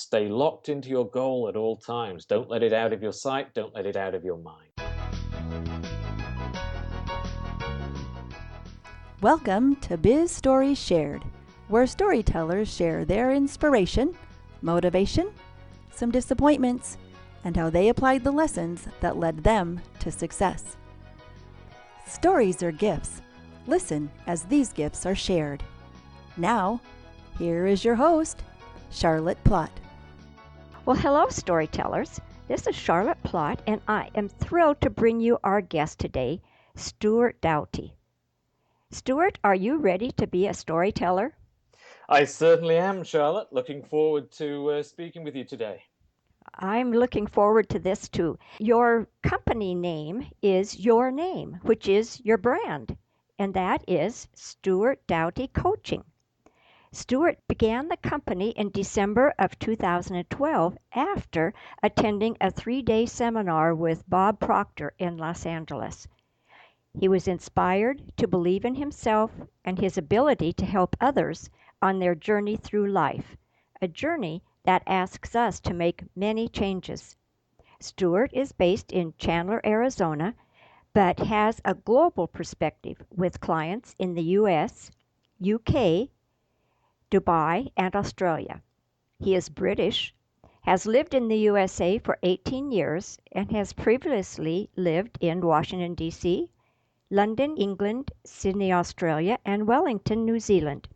Stay locked into your goal at all times. Don't let it out of your sight. Don't let it out of your mind. Welcome to Biz Stories Shared, where storytellers share their inspiration, motivation, some disappointments, and how they applied the lessons that led them to success. Stories are gifts. Listen as these gifts are shared. Now, here is your host, Charlotte Plott. Well, hello, storytellers. This is Charlotte Plott, and I am thrilled to bring you our guest today, Stuart Doughty. Stuart, are you ready to be a storyteller? I certainly am, Charlotte. Looking forward to speaking with you today. I'm looking forward to this too. Your company name is your name, which is your brand, and that is Stuart Doughty Coaching. Stuart began the company in December of 2012 after attending a 3-day seminar with Bob Proctor in Los Angeles. He was inspired to believe in himself and his ability to help others on their journey through life, a journey that asks us to make many changes. Stuart is based in Chandler, Arizona, but has a global perspective with clients in the US, UK, Dubai, and Australia. He is British, has lived in the USA for 18 years, and has previously lived in Washington, D.C., London, England, Sydney, Australia, and Wellington, New Zealand.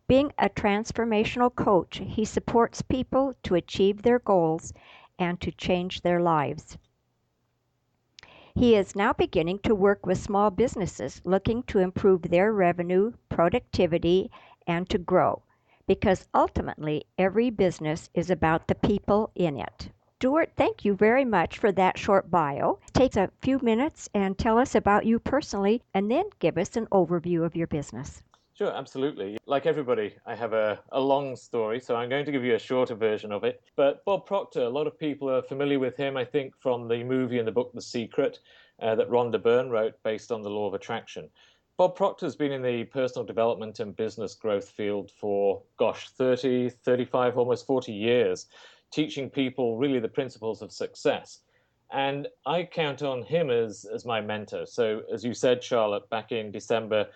Being a transformational coach, he supports people to achieve their goals and to change their lives. He is now beginning to work with small businesses looking to improve their revenue, productivity, and to grow, because ultimately every business is about the people in it. Stuart, thank you very much for that short bio. Take a few minutes and tell us about you personally, and then give us an overview of your business. Sure, absolutely. Like everybody, I have a long story, so I'm going to give you a shorter version of it. But Bob Proctor, a lot of people are familiar with him, I think, from the movie and the book The Secret that Rhonda Byrne wrote based on the law of attraction. Bob Proctor's been in the personal development and business growth field for, 30, 35, almost 40 years, teaching people really the principles of success. And I count on him as my mentor. So as you said, Charlotte, back in December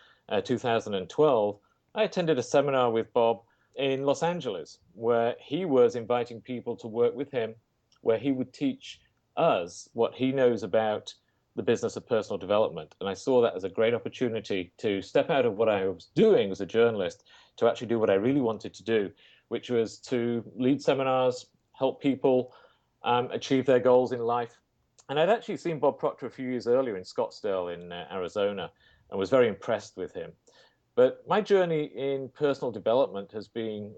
2012, I attended a seminar with Bob in Los Angeles, where he was inviting people to work with him, where he would teach us what he knows about the business of personal development. And I saw that as a great opportunity to step out of what I was doing as a journalist to actually do what I really wanted to do, which was to lead seminars, help people achieve their goals in life. And I'd actually seen Bob Proctor a few years earlier in Scottsdale in Arizona and was very impressed with him. But my journey in personal development has been,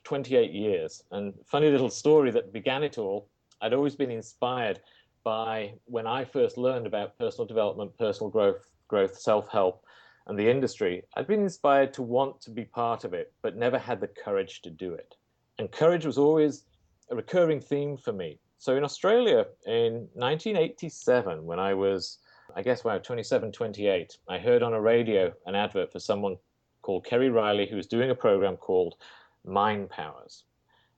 28 years. And funny little story that began it all, I'd always been inspired by when I first learned about personal development, personal growth, self-help, and the industry. I'd been inspired to want to be part of it, but never had the courage to do it. And courage was always a recurring theme for me. So in Australia in 1987, when I was 27, 28, I heard on a radio an advert for someone called Kerry Riley, who was doing a program called Mind Powers.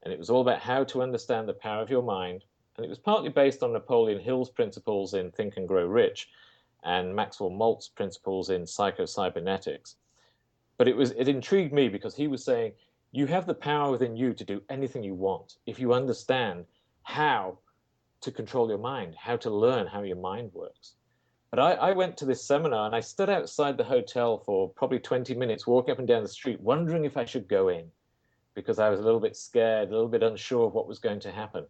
And it was all about how to understand the power of your mind. And it was partly based on Napoleon Hill's principles in Think and Grow Rich and Maxwell Maltz's principles in Psycho-Cybernetics. But it intrigued me because he was saying, you have the power within you to do anything you want if you understand how to control your mind, how to learn how your mind works. But I went to this seminar and I stood outside the hotel for probably 20 minutes, walking up and down the street, wondering if I should go in, because I was a little bit scared, a little bit unsure of what was going to happen.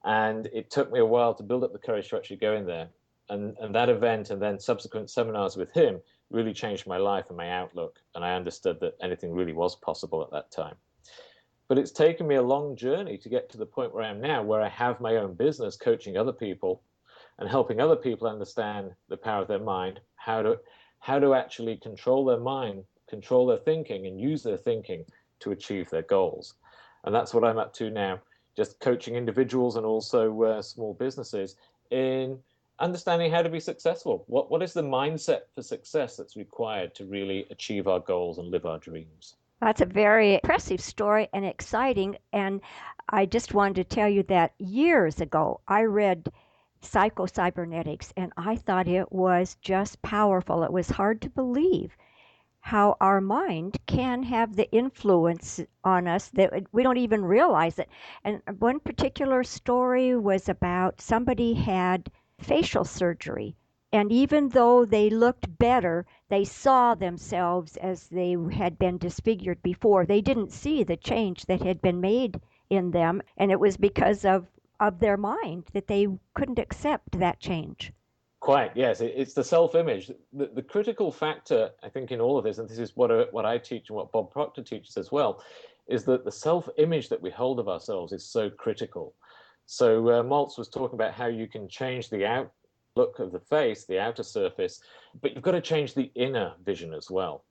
And it took me a while to build up the courage to actually go in there. And that event and then subsequent seminars with him really changed my life and my outlook. And I understood that anything really was possible at that time. But it's taken me a long journey to get to the point where I am now, where I have my own business coaching other people and helping other people understand the power of their mind, how to actually control their mind, control their thinking, and use their thinking to achieve their goals. And that's what I'm up to now, just coaching individuals and also small businesses in understanding how to be successful. What is the mindset for success that's required to really achieve our goals and live our dreams? That's a very impressive story and exciting. And I just wanted to tell you that years ago, I read Psycho-Cybernetics and I thought it was just powerful. It was hard to believe how our mind can have the influence on us that we don't even realize it. And one particular story was about somebody had facial surgery. And even though they looked better, they saw themselves as they had been disfigured before. They didn't see the change that had been made in them. And it was because of their mind that they couldn't accept that change. Quite, yes. It's the self-image. The critical factor, I think, in all of this, and this is what I teach and what Bob Proctor teaches as well, is that the self-image that we hold of ourselves is so critical. So Maltz was talking about how you can change the outlook of the face, the outer surface, but you've got to change the inner vision as well.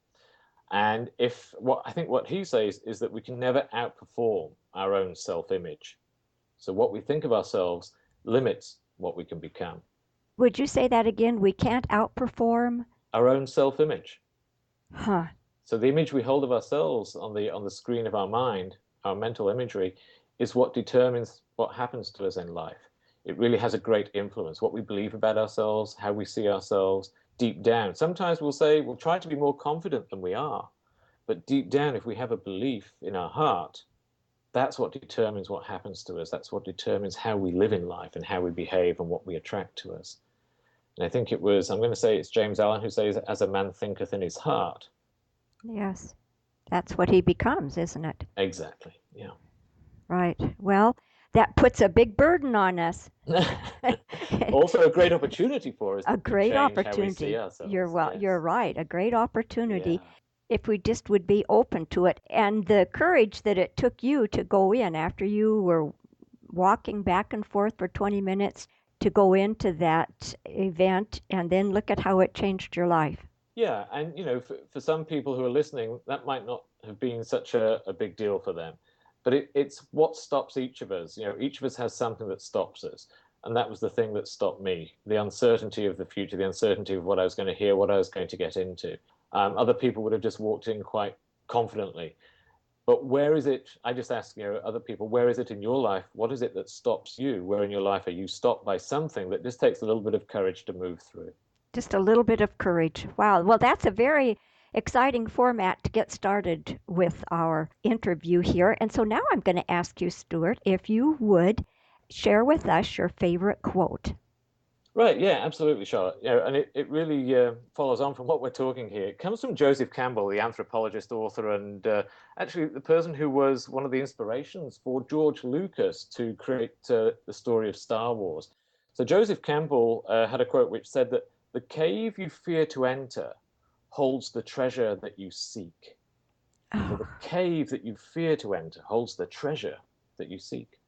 And I think what he says is that we can never outperform our own self-image. So what we think of ourselves limits what we can become. Would you say that again? We can't outperform Our own self-image. Huh. So the image we hold of ourselves on the screen of our mind, our mental imagery, is what determines what happens to us in life. It really has a great influence. What we believe about ourselves, how we see ourselves deep down. Sometimes we'll try to be more confident than we are. But deep down, if we have a belief in our heart, that's what determines what happens to us. That's what determines how we live in life and how we behave and what we attract to us. And I think I'm going to say it's James Allen who says, as a man thinketh in his heart. Yes. That's what he becomes, isn't it? Exactly, yeah. Right. Well, that puts a big burden on us. Also a great opportunity for us A to great change opportunity. how we see ourselves. Yes. You're right. A great opportunity. Yeah. If we just would be open to it. And the courage that it took you to go in after you were walking back and forth for 20 minutes to go into that event and then look at how it changed your life. Yeah, and for some people who are listening, that might not have been such a big deal for them. But it's what stops each of us. Each of us has something that stops us. And that was the thing that stopped me, the uncertainty of the future, the uncertainty of what I was going to hear, what I was going to get into. Other people would have just walked in quite confidently. But where is it? I just ask other people, where is it in your life? What is it that stops you? Where in your life are you stopped by something that just takes a little bit of courage to move through? Just a little bit of courage. Wow. Well, that's a very exciting format to get started with our interview here. And so now I'm going to ask you, Stuart, if you would share with us your favorite quote. Right, yeah, absolutely, Charlotte. And it really follows on from what we're talking here. It comes from Joseph Campbell, the anthropologist, author, and actually the person who was one of the inspirations for George Lucas to create the story of Star Wars. So Joseph Campbell had a quote which said that the cave you fear to enter holds the treasure that you seek. So the cave that you fear to enter holds the treasure that you seek.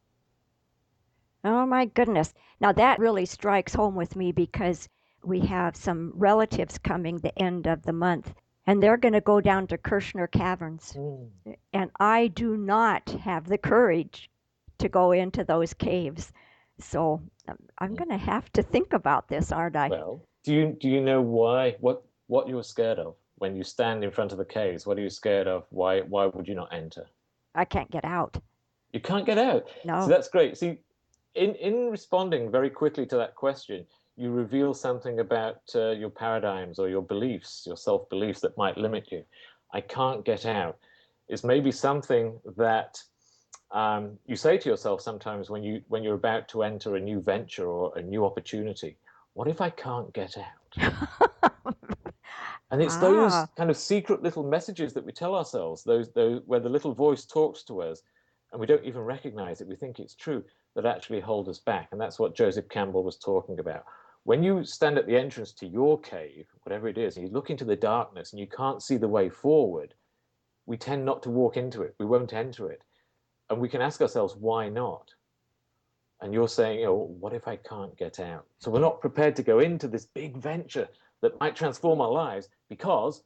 Oh my goodness. Now that really strikes home with me because we have some relatives coming the end of the month and they're going to go down to Kirshner Caverns. And I do not have the courage to go into those caves. So I'm going to have to think about this, aren't I? Well, do you know why? What you're scared of when you stand in front of the caves? What are you scared of? Why would you not enter? I can't get out. You can't get out. No. So that's great. See, in responding very quickly to that question, you reveal something about your paradigms or your beliefs, your self-beliefs that might limit you. I can't get out is maybe something that you say to yourself sometimes when you're about to enter a new venture or a new opportunity. What if I can't get out? And it's those kind of secret little messages that we tell ourselves, those where the little voice talks to us and we don't even recognize it, we think it's true, that actually hold us back. And that's what Joseph Campbell was talking about. When you stand at the entrance to your cave, whatever it is, and you look into the darkness and you can't see the way forward, we tend not to walk into it. We won't enter it. And we can ask ourselves, why not? And you're saying, what if I can't get out? So we're not prepared to go into this big venture that might transform our lives because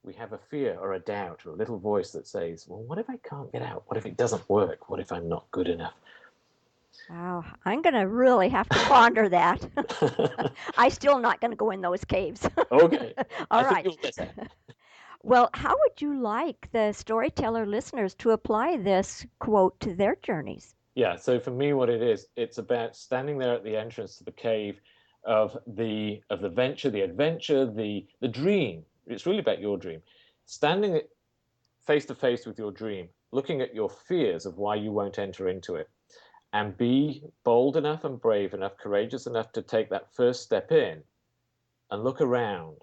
we have a fear or a doubt or a little voice that says, well, what if I can't get out? What if it doesn't work? What if I'm not good enough? Wow, I'm going to really have to ponder that. I'm still not going to go in those caves. Okay. All right. Well, how would you like the storyteller listeners to apply this quote to their journeys? Yeah, so for me, what it is, it's about standing there at the entrance to the cave of the venture, the adventure, the dream. It's really about your dream. Standing face to face with your dream, looking at your fears of why you won't enter into it, and be bold enough and brave enough, courageous enough to take that first step in and look around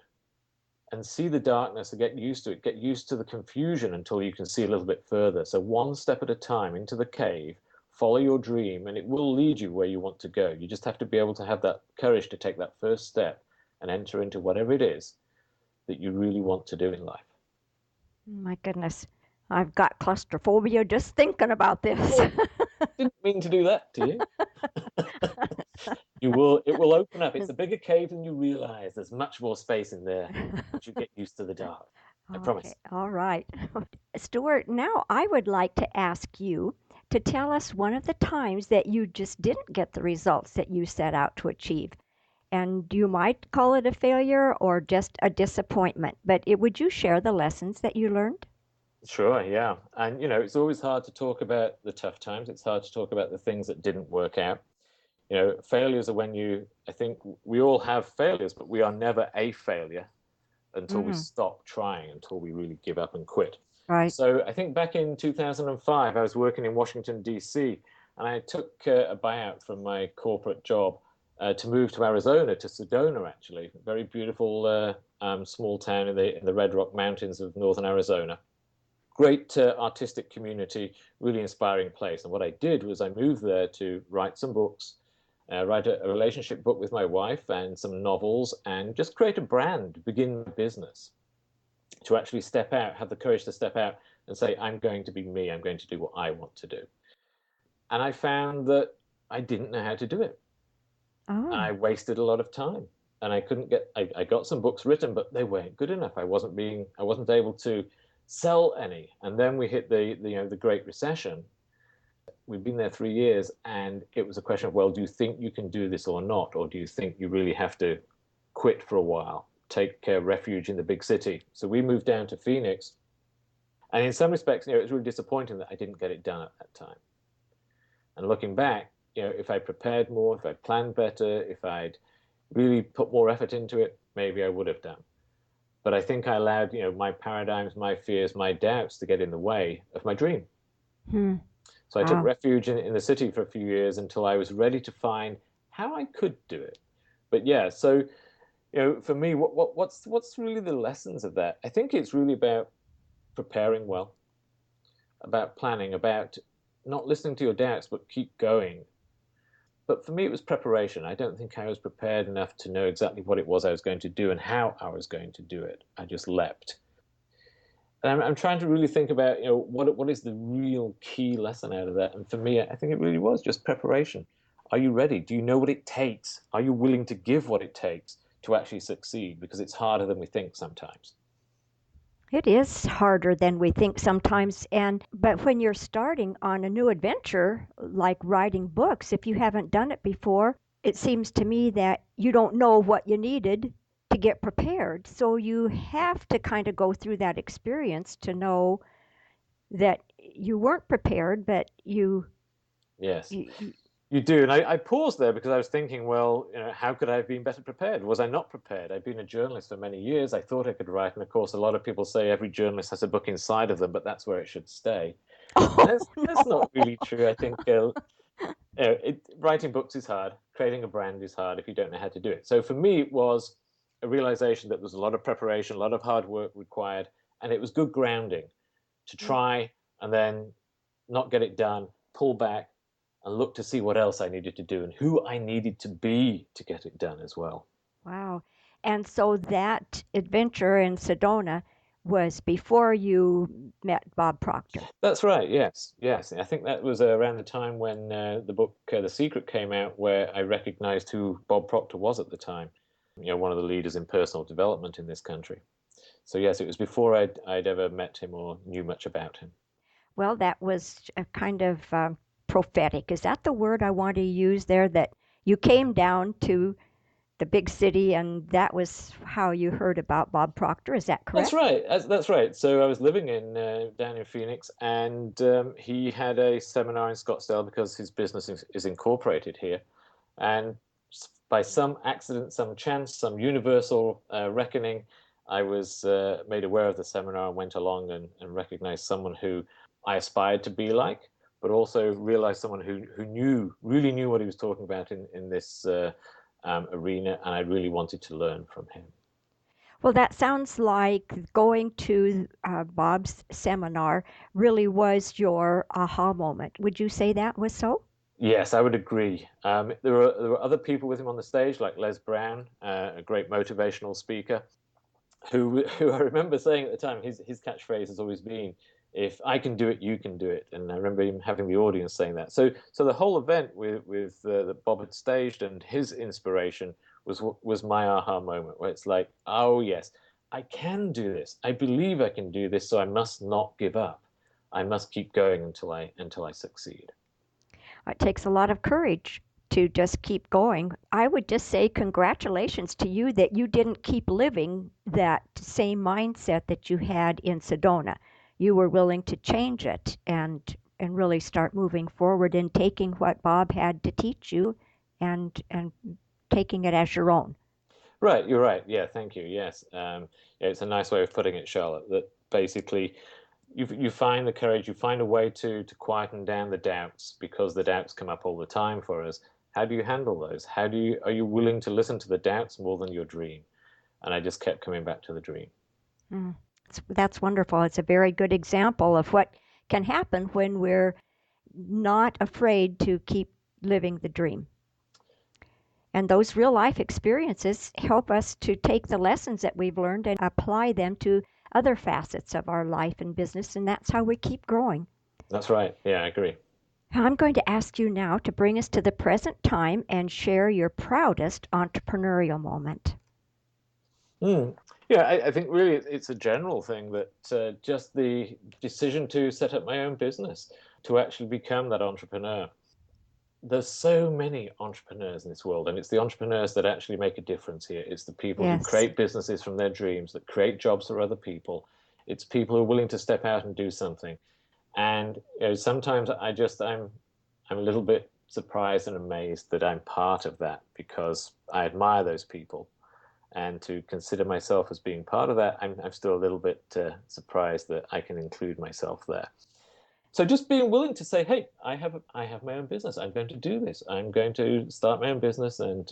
and see the darkness and get used to it, get used to the confusion until you can see a little bit further. So one step at a time into the cave, follow your dream, and it will lead you where you want to go. You just have to be able to have that courage to take that first step and enter into whatever it is that you really want to do in life. My goodness, I've got claustrophobia just thinking about this. Oh, didn't mean to do that to you. It will open up. It's a bigger cave than you realize. There's much more space in there once you get used to the dark. I Okay, promise. all right. Stuart, now I would like to ask you to tell us one of the times that you just didn't get the results that you set out to achieve. And you might call it a failure or just a disappointment, but would you share the lessons that you learned? Sure, yeah. And it's always hard to talk about the tough times. It's hard to talk about the things that didn't work out. Failures are when I think we all have failures, but we are never a failure until we Mm, stop trying, until we really give up and quit. right. So I think back in 2005, I was working in Washington, D.C., and I took a buyout from my corporate job to move to Arizona, to Sedona, actually, a very beautiful small town in the Red Rock Mountains of northern Arizona. Great artistic community, really inspiring place. And what I did was I moved there to write some books, write a relationship book with my wife and some novels, and just create a brand, begin a business, to actually step out, have the courage to step out and say, I'm going to be me, I'm going to do what I want to do. And I found that I didn't know how to do it. Oh, I wasted a lot of time. And I got some books written, but they weren't good enough. I wasn't able to sell any. And then we hit the Great Recession. We've been there 3 years, and it was a question of, well, do you think you can do this or not? Or do you think you really have to quit for a while, take refuge in the big city? So we moved down to Phoenix. And in some respects, it was really disappointing that I didn't get it done at that time. And looking back, if I prepared more, if I planned better, if I'd really put more effort into it, maybe I would have done. But I think I allowed, my paradigms, my fears, my doubts to get in the way of my dream. hmm. So I took Wow. refuge in the city for a few years until I was ready to find how I could do it. But yeah, so for me, what's really the lessons of that? I think it's really about preparing well, about planning, about not listening to your doubts, but keep going. But for me, it was preparation. I don't think I was prepared enough to know exactly what it was I was going to do and how I was going to do it. I just leapt. And I'm trying to really think about, what is the real key lesson out of that? And for me, I think it really was just preparation. Are you ready? Do you know what it takes? Are you willing to give what it takes to actually succeed? Because it's harder than we think sometimes. It is harder than we think sometimes, and but when you're starting on a new adventure like writing books, if you haven't done it before, it seems to me that you don't know what you needed to get prepared. So you have to kind of go through that experience to know that you weren't prepared, but Yes. you You do. And I paused there because I was thinking, well, how could I have been better prepared? Was I not prepared? I'd been a journalist for many years. I thought I could write. And of course, a lot of people say every journalist has a book inside of them, but that's where it should stay. And oh that's not no. really true. I think writing books is hard. Creating a brand is hard if you don't know how to do it. So for me, it was a realization that there was a lot of preparation, a lot of hard work required, and it was good grounding to try and then not get it done, pull back, and look to see what else I needed to do and who I needed to be to get it done as well. Wow. And so that adventure in Sedona was before you met Bob Proctor. That's right. Yes, yes. I think that was around the time when the book The Secret came out, where I recognized who Bob Proctor was at the time. One of the leaders in personal development in this country. So yes, it was before I'd ever met him or knew much about him. Well, that was a kind of prophetic. Is that the word I want to use there? That you came down to the big city, and that was how you heard about Bob Proctor. Is that That's correct? right. That's right. So I was living in down in Phoenix, and he had a seminar in Scottsdale because his business is incorporated here. And by some accident, some chance, some universal reckoning, I was made aware of the seminar and went along and recognized someone who I aspired to be like, but also realized someone who really knew what he was talking about in this arena, and I really wanted to learn from him. Well, that sounds like going to Bob's seminar really was your aha moment. Would you say that was so? Yes, I would agree. There were other people with him on the stage, like Les Brown, a great motivational speaker, who I remember saying at the time, his catchphrase has always been, "If I can do it, you can do it." And I remember him having the audience saying that. So the whole event with that Bob had staged and his inspiration was my aha moment, where it's like, oh yes, I can do this. I believe I can do this, so I must not give up. I must keep going until I succeed. It takes a lot of courage to just keep going. I would just say congratulations to you that you didn't keep living that same mindset that you had in Sedona. You were willing to change it and really start moving forward and taking what Bob had to teach you and taking it as your own. Right, you're right. Yeah, thank you. Yes, yeah, it's a nice way of putting it, Charlotte. That basically, you find the courage, you find a way to quieten down the doubts because the doubts come up all the time for us. How do you handle those? How do you are you willing to listen to the doubts more than your dream? And I just kept coming back to the dream. Mm. That's wonderful. It's a very good example of what can happen when we're not afraid to keep living the dream. And those real life experiences help us to take the lessons that we've learned and apply them to other facets of our life and business. And that's how we keep growing. That's right. Yeah, I agree. I'm going to ask you now to bring us to the present time and share your proudest entrepreneurial moment. Mm. Yeah, I think really it's a general thing that just the decision to set up my own business, to actually become that entrepreneur. There's so many entrepreneurs in this world, and it's the entrepreneurs that actually make a difference here. It's the people who Yes. create businesses from their dreams, that create jobs for other people. It's people who are willing to step out and do something. And sometimes I'm a little bit surprised and amazed that I'm part of that because I admire those people. And to consider myself as being part of that, I'm still a little bit surprised that I can include myself there. So just being willing to say, hey, I have my own business. I'm going to do this. I'm going to start my own business and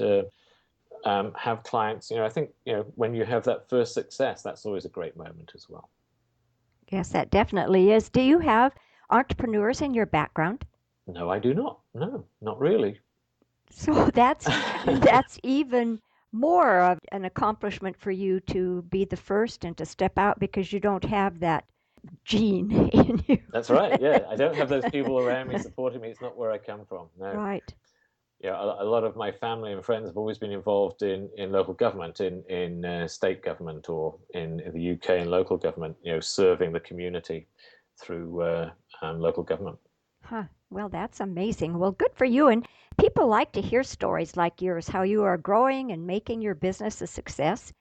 have clients. I think when you have that first success, that's always a great moment as well. Yes, that definitely is. Do you have entrepreneurs in your background? No, I do not. No, not really. So that's even more of an accomplishment for you to be the first and to step out because you don't have that gene in you. That's right. Yeah, I don't have those people around me supporting me. It's not where I come from. No. Right. Yeah, a lot of my family and friends have always been involved in local government, in state government, or in the UK in local government. Serving the community through local government. Huh. Well, that's amazing. Well, good for you. And people like to hear stories like yours, how you are growing and making your business a success,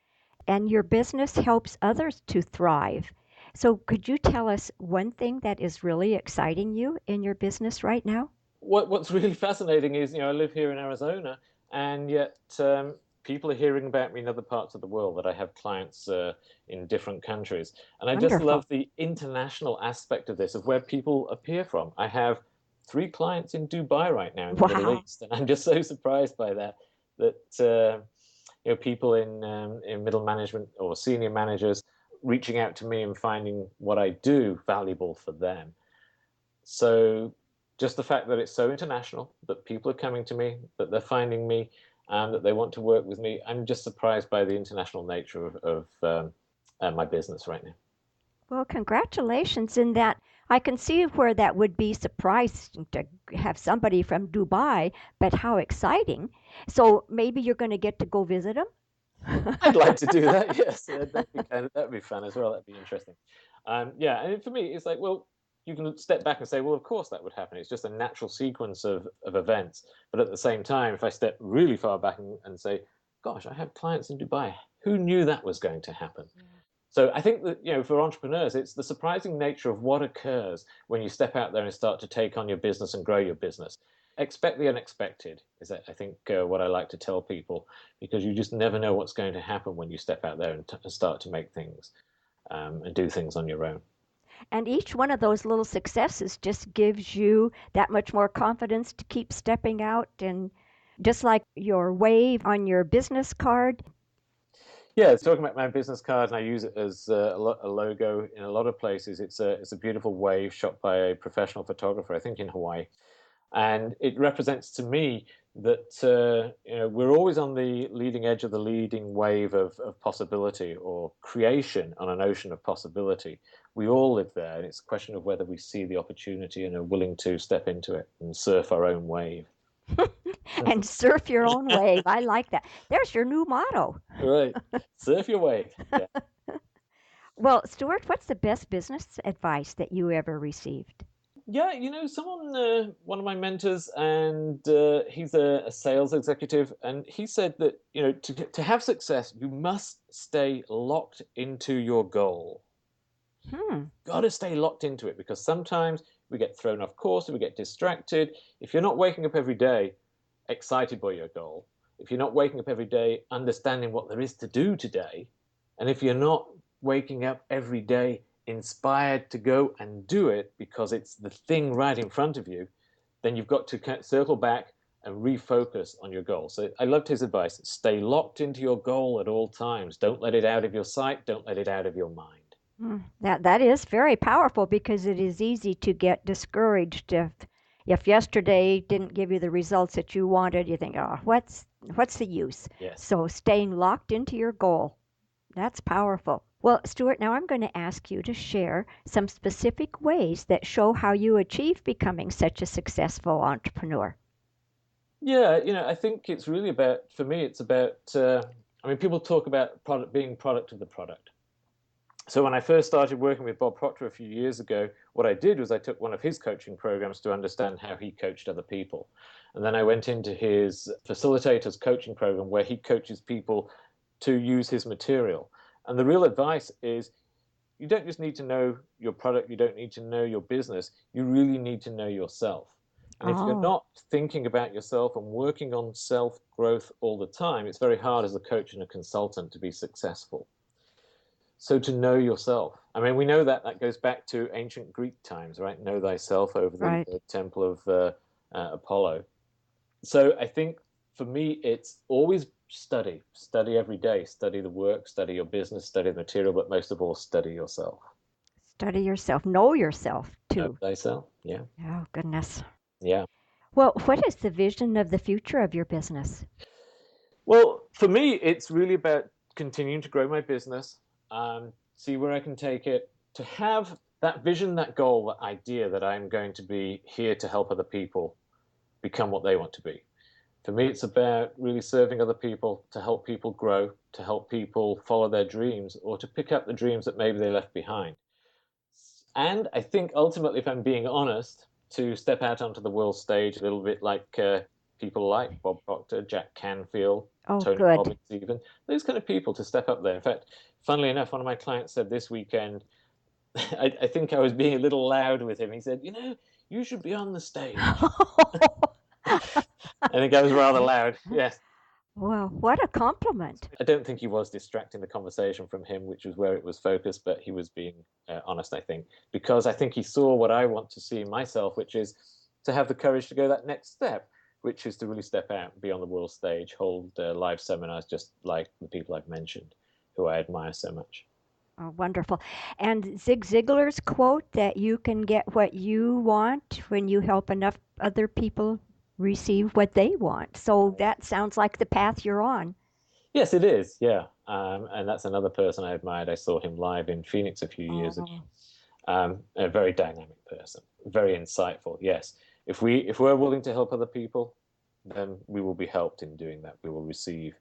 and your business helps others to thrive. So, could you tell us one thing that is really exciting you in your business right now? What's really fascinating is, I live here in Arizona, and yet people are hearing about me in other parts of the world. That I have clients in different countries, and I just Wonderful. love the international aspect of this, of where people appear from. I have 3 clients in Dubai right now in the Middle Wow. East, and I'm just so surprised by that. That people in middle management or senior managers reaching out to me and finding what I do valuable for them. So just the fact that it's so international, that people are coming to me, that they're finding me, and that they want to work with me, I'm just surprised by the international nature of my business right now. Well, congratulations in that. I can see where that would be surprising to have somebody from Dubai, but how exciting. So maybe you're going to get to go visit them? I'd like to do that. Yes, that'd be fun as well. That'd be interesting. Yeah, and for me, it's like, well, you can step back and say, well, of course that would happen. It's just a natural sequence of events. But at the same time, if I step really far back and say, gosh, I have clients in Dubai. Who knew that was going to happen? So I think that, for entrepreneurs, it's the surprising nature of what occurs when you step out there and start to take on your business and grow your business. Expect the unexpected is, I think, what I like to tell people, because you just never know what's going to happen when you step out there and start to make things and do things on your own. And each one of those little successes just gives you that much more confidence to keep stepping out. And just like your wave on your business card. Yeah, it's talking about my business card, and I use it as a logo in a lot of places. It's a beautiful wave shot by a professional photographer, I think in Hawaii, and it represents to me that we're always on the leading edge of the leading wave of possibility or creation on an ocean of possibility. We all live there, and it's a question of whether we see the opportunity and are willing to step into it and surf our own wave. And surf your own wave. I like that. There's your new motto. Right, surf your wave. Yeah. Well, Stuart, what's the best business advice that you ever received? Yeah, one of my mentors, and he's a sales executive, and he said that, to have success, you must stay locked into your goal. Got to stay locked into it, because sometimes we get thrown off course and we get distracted. If you're not waking up every day excited by your goal, if you're not waking up every day understanding what there is to do today, and if you're not waking up every day inspired to go and do it because it's the thing right in front of you, then you've got to circle back and refocus on your goal. So I loved his advice. Stay locked into your goal at all times. Don't let it out of your sight. Don't let it out of your mind. That is very powerful, because it is easy to get discouraged if yesterday didn't give you the results that you wanted. You think, oh, what's the use? Yes. So staying locked into your goal, that's powerful. Well, Stuart, now I'm going to ask you to share some specific ways that show how you achieve becoming such a successful entrepreneur. Yeah, I think it's really about, for me, it's about, people talk about being product of the product. So when I first started working with Bob Proctor a few years ago, what I did was I took one of his coaching programs to understand how he coached other people. And then I went into his facilitators coaching program, where he coaches people to use his material. And the real advice is, you don't just need to know your product, you don't need to know your business, you really need to know yourself. And if you're not thinking about yourself and working on self-growth all the time, it's very hard as a coach and a consultant to be successful. So to know yourself. We know that goes back to ancient Greek times, right? Know thyself over the temple of Apollo. So I think for me, it's always study every day, study the work, study your business, study the material, but most of all, study yourself. Study yourself, know yourself too. Know thyself, yeah. Oh, goodness. Yeah. Well, what is the vision of the future of your business? Well, for me, it's really about continuing to grow my business, see where I can take it, to have that vision, that goal, that idea that I'm going to be here to help other people become what they want to be. For me, it's about really serving other people, to help people grow, to help people follow their dreams, or to pick up the dreams that maybe they left behind. And I think ultimately, if I'm being honest, to step out onto the world stage a little bit like people like Bob Proctor, Jack Canfield, Tony Robbins even, those kind of people, to step up there. In fact, funnily enough, one of my clients said this weekend, I think I was being a little loud with him. He said, you should be on the stage. I think I was rather loud, yes. Well, what a compliment. I don't think he was distracting the conversation from him, which was where it was focused, but he was being honest, I think, because I think he saw what I want to see in myself, which is to have the courage to go that next step, which is to really step out and be on the world stage, hold live seminars just like the people I've mentioned, who I admire so much. Oh, wonderful. And Zig Ziglar's quote that you can get what you want when you help enough other people receive what they want. So that sounds like the path you're on. Yes, it is. Yeah. And that's another person I admired. I saw him live in Phoenix a few years ago. A very dynamic person, very insightful. Yes. If we're willing to help other people, then we will be helped in doing that. We will receive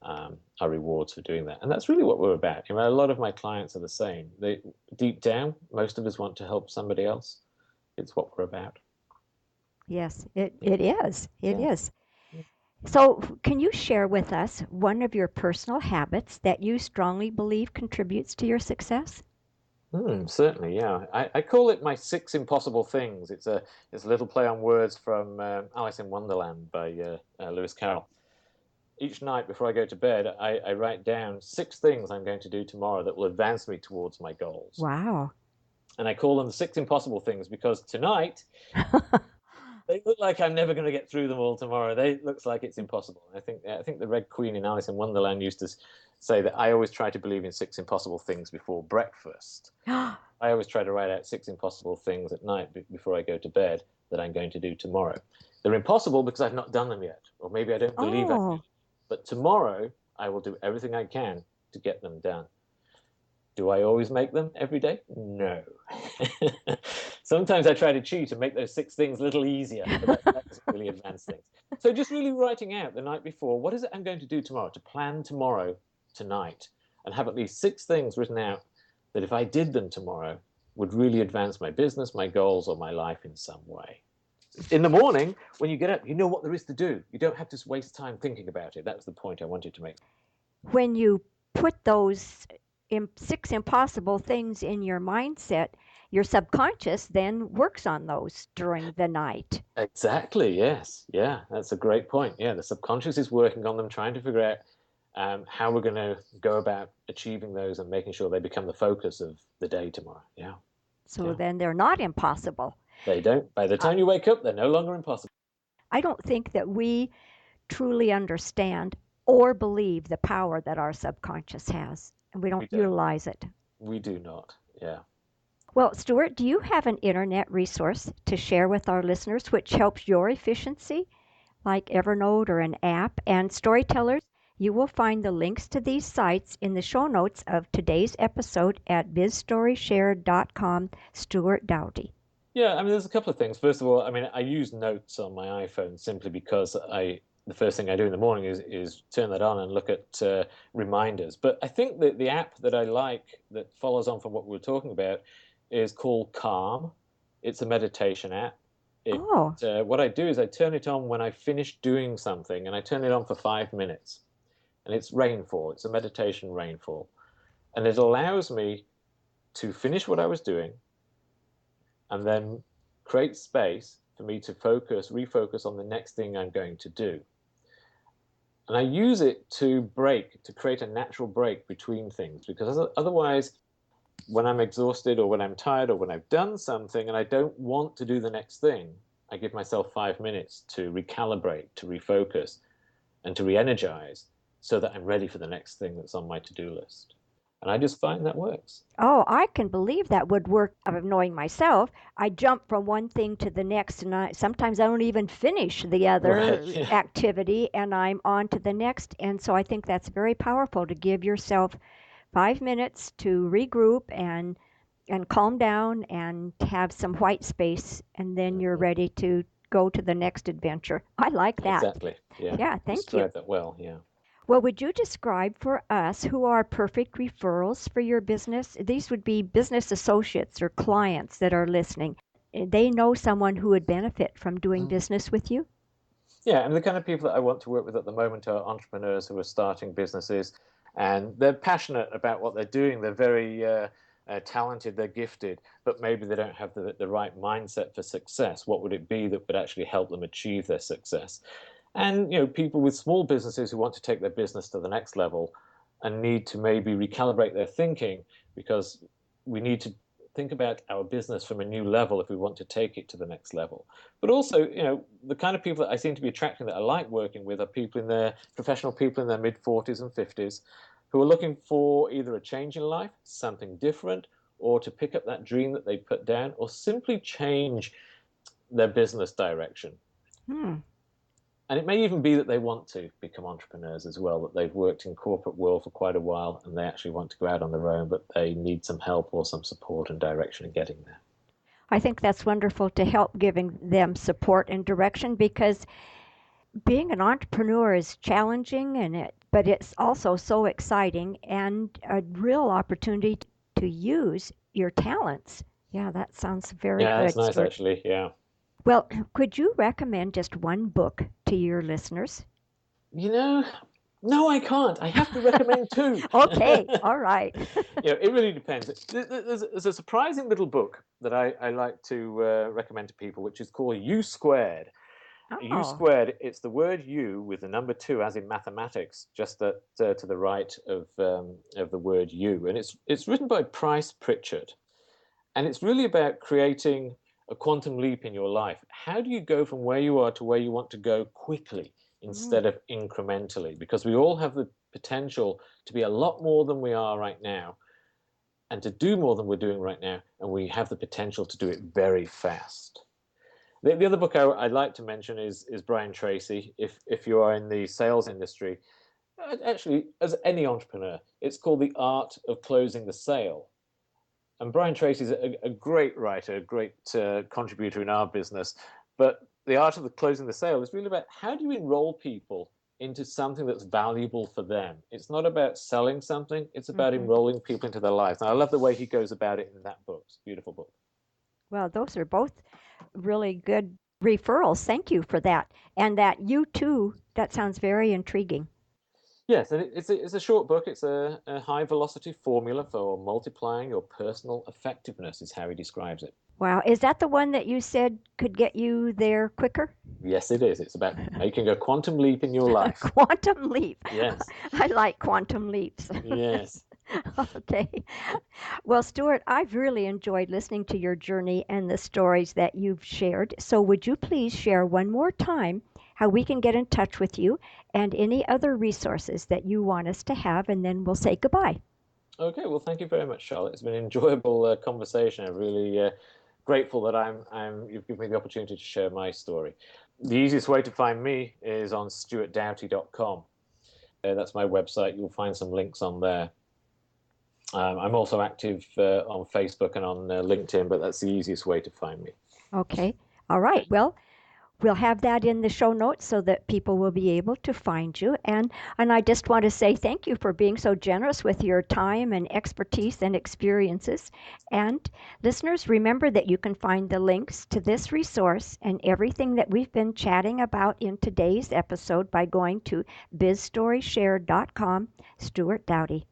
our rewards for doing that. And that's really what we're about. A lot of my clients are the same. They, deep down, most of us want to help somebody else. It's what we're about. Yes, it is. It is. So, can you share with us one of your personal habits that you strongly believe contributes to your success? Certainly, yeah. I call it my six impossible things. It's a little play on words from Alice in Wonderland by Lewis Carroll. Each night before I go to bed, I write down six things I'm going to do tomorrow that will advance me towards my goals. Wow. And I call them the six impossible things because tonight they look like I'm never going to get through them all tomorrow. They looks like it's impossible. I think the Red Queen in Alice in Wonderland used to say that I always try to believe in six impossible things before breakfast. I always try to write out six impossible things at night before I go to bed that I'm going to do tomorrow. They're impossible because I've not done them yet, or maybe I don't believe I Oh, can. But tomorrow I will do everything I can to get them done. Do I always make them every day? No. Sometimes I try to cheat and make those six things a little easier, but that doesn't really advance things. So just really writing out the night before, what is it I'm going to do tomorrow, to plan tomorrow, tonight, and have at least six things written out that if I did them tomorrow would really advance my business, my goals, or my life in some way. In the morning, when you get up, you know what there is to do. You don't have to waste time thinking about it. That's the point I wanted to make. when you put those six impossible things in your mindset, your subconscious then works on those during the night. Exactly. Yes. Yeah. That's a great point. Yeah. The subconscious is working on them, trying to figure out how we're going to go about achieving those and making sure they become the focus of the day tomorrow. Yeah. So Yeah. then they're not impossible. They don't, by the I time you wake up, they're no longer impossible. I don't think that we truly understand or believe the power that our subconscious has, and we don't We don't. utilize it. We do not. Yeah. Well, Stuart, do you have an internet resource to share with our listeners which helps your efficiency, like Evernote or an app? And storytellers, you will find the links to these sites in the show notes of today's episode at bizstoryshared.com. Stuart Doughty. Yeah, I mean, there's a couple of things. First of all, I mean, I use notes on my iPhone simply because the first thing I do in the morning is turn that on and look at reminders. But I think that the app that I like that follows on from what we were talking about is called Calm. It's a meditation app. It Oh, What I do is I turn it on when I finish doing something, and I turn it on for 5 minutes. And it's rainfall. It's a meditation rainfall, and it allows me to finish what I was doing and then create space for me to refocus on the next thing I'm going to do. And I use it to create a natural break between things, because otherwise, when I'm exhausted or when I'm tired or when I've done something and I don't want to do the next thing, I give myself 5 minutes to recalibrate, to refocus, and to re energize so that I'm ready for the next thing that's on my to do list. And I just find that works. oh, I can believe that would work. Of knowing myself, I jump from one thing to the next, and sometimes I don't even finish the Right. other Yeah. activity, and I'm on to the next. And so I think that's very powerful to give yourself 5 minutes to regroup and calm down and have some white space, and then you're Mhm. ready to go to the next adventure. I like that. Exactly. Yeah. Yeah, You thank you. described that well. Yeah. Well, would you describe for us who are perfect referrals for your business? These would be business associates or clients that are listening. They know someone who would benefit from doing Mm. business with you? Yeah. And the kind of people that I want to work with at the moment are entrepreneurs who are starting businesses, and they're passionate about what they're doing. They're very talented, they're gifted, but maybe they don't have the right mindset for success. What would it be that would actually help them achieve their success? And people with small businesses who want to take their business to the next level and need to maybe recalibrate their thinking, because we need to think about our business from a new level if we want to take it to the next level. But also, the kind of people that I seem to be attracting that I like working with are people in their professional people in their mid 40s and 50s who are looking for either a change in life, something different, or to pick up that dream that they put down, or simply change their business direction. Hmm. And it may even be that they want to become entrepreneurs as well, that they've worked in corporate world for quite a while and they actually want to go out on their own, but they need some help or some support and direction in getting there. I think that's wonderful to help giving them support and direction because being an entrepreneur is challenging but it's also so exciting and a real opportunity to use your talents. Yeah, that sounds very Yeah, that's good, nice Stuart. actually. Yeah. Well, could you recommend just one book to your listeners? You know, no, I can't. I have to recommend two. Okay, all right. It really depends. There's a surprising little book that I like to recommend to people, which is called U Squared. U Oh. squared, it's the word U with the number two, as in mathematics, just to the right of the word U. And it's written by Price Pritchard. And it's really about creating a quantum leap in your life. How do you go from where you are to where you want to go quickly Mm. instead of incrementally? Because we all have the potential to be a lot more than we are right now and to do more than we're doing right now. And we have the potential to do it very fast. The other book I'd like to mention is Brian Tracy. If you are in the sales industry, actually, as any entrepreneur, it's called The Art of Closing the Sale. And Brian Tracy is a great writer, a great contributor in our business. But the art of closing the sale is really about how do you enroll people into something that's valuable for them. It's not about selling something, it's about Hmm. enrolling people into their lives. And I love the way he goes about it in that book. It's a beautiful book. Well, those are both really good referrals. Thank you for that. And that you too, that sounds very intriguing. Yes, and it's a short book. It's a high velocity formula for multiplying your personal effectiveness, is how he describes it. Wow. Is that the one that you said could get you there quicker? Yes, it is. It's about making a quantum leap in your life. Quantum leap. Yes, I like quantum leaps. yes. Okay. Well, Stuart, I've really enjoyed listening to your journey and the stories that you've shared. So, would you please share one more time how we can get in touch with you and any other resources that you want us to have, and then we'll say goodbye. Okay, well, thank you very much, Charlotte. It's been an enjoyable conversation. I'm really grateful that you've given me the opportunity to share my story. The easiest way to find me is on stuartdoughty.com. That's my website. You'll find some links on there. I'm also active on Facebook and on LinkedIn, but that's the easiest way to find me. Okay. All right. Well, we'll have that in the show notes so that people will be able to find you. And I just want to say thank you for being so generous with your time and expertise and experiences. And listeners, remember that you can find the links to this resource and everything that we've been chatting about in today's episode by going to bizstoryshared.com, Stuart Doughty.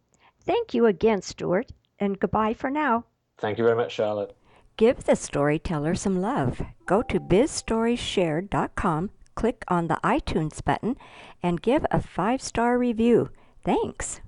Thank you again, Stuart, and goodbye for now. Thank you very much, Charlotte. Give the storyteller some love. Go to bizstoryshared.com, click on the iTunes button, and give a 5-star review. Thanks.